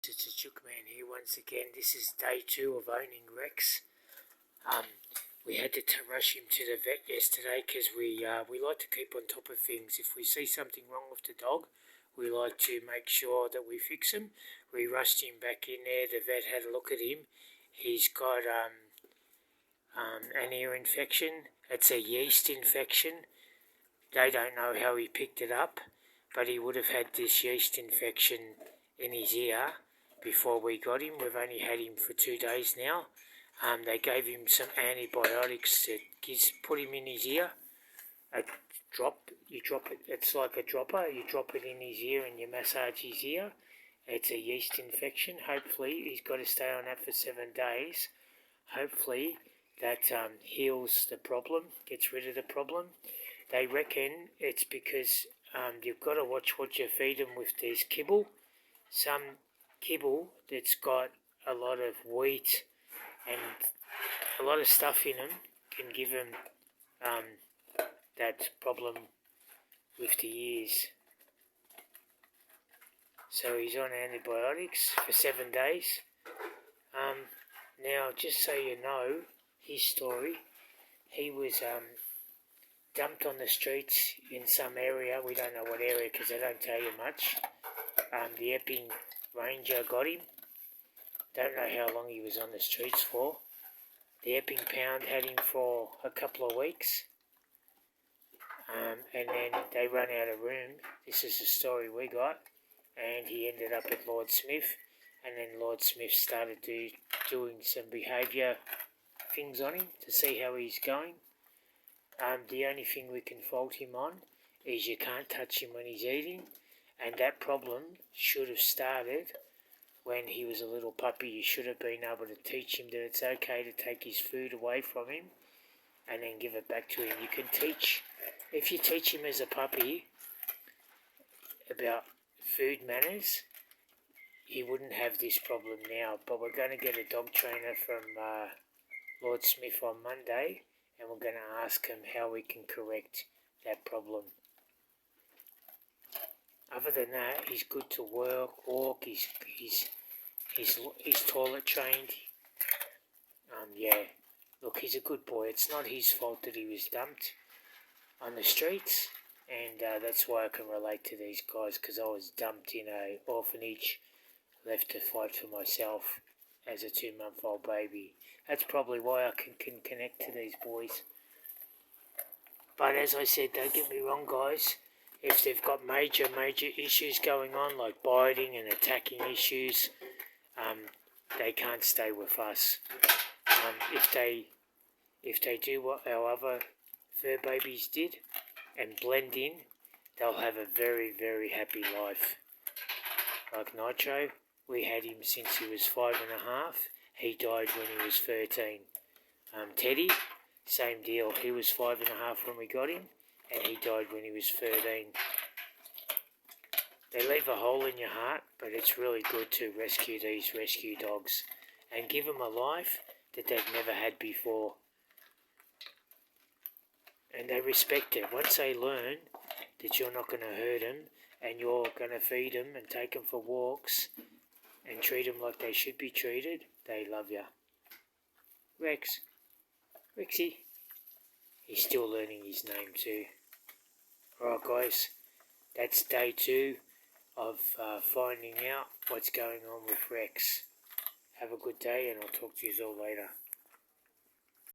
It's a Chookman here once again. This is day 2 of owning Rex. We had to rush him to the vet yesterday because we like to keep on top of things. If we see something wrong with the dog, we like to make sure that we fix him. We rushed him back in there. The vet had a look at him. He's got an ear infection. It's a yeast infection. They don't know how he picked it up, but he would have had this yeast infection in his ear before we got him. We've only had him for 2 days now. They gave him some antibiotics that put him in his ear. You drop it, it's like a dropper. You drop it in his ear and you massage his ear. It's a yeast infection. Hopefully, he's got to stay on that for 7 days. Hopefully, that heals the problem, gets rid of the problem. They reckon it's because you've got to watch what you feed them with these kibble. Some kibble that's got a lot of wheat and a lot of stuff in them can give them that problem with the ears. So he's on antibiotics for 7 days. Now, just so you know his story, he was dumped on the streets in some area. We don't know what area because they don't tell you much. The Epping Ranger got him. Don't know how long he was on the streets for. The Epping Pound had him for a couple of weeks. And then they run out of room. This is the story we got. And he ended up at Lord Smith. And then Lord Smith started doing some behaviour things on him to see how he's going. The only thing we can fault him on is you can't touch him when he's eating. And that problem should have started when he was a little puppy. You should have been able to teach him that it's okay to take his food away from him and then give it back to him. You can teach, if you teach him as a puppy about food manners, he wouldn't have this problem now. But we're going to get a dog trainer from Lord Smith on Monday, and we're going to ask him how we can correct that problem. Other than that, he's good to walk. He's toilet trained. Look, he's a good boy. It's not his fault that he was dumped on the streets, and that's why I can relate to these guys, because I was dumped in an orphanage, left to fight for myself as a 2-month-old baby. That's probably why I can connect to these boys. But as I said, don't get me wrong, guys. If they've got major issues going on, like biting and attacking issues, they can't stay with us. If they do what our other fur babies did and blend in, they'll have a very, very happy life. Like Nitro, we had him since he was 5.5. He died when he was 13. Teddy, same deal. He was 5.5 when we got him, and he died when he was 13. They leave a hole in your heart, but it's really good to rescue these rescue dogs and give them a life that they've never had before. And they respect it. Once they learn that you're not going to hurt them and you're going to feed them and take them for walks and treat them like they should be treated, they love you. Rex. Rexy. He's still learning his name too. Alright guys, that's day 2 of finding out what's going on with Rex. Have a good day and I'll talk to you all later.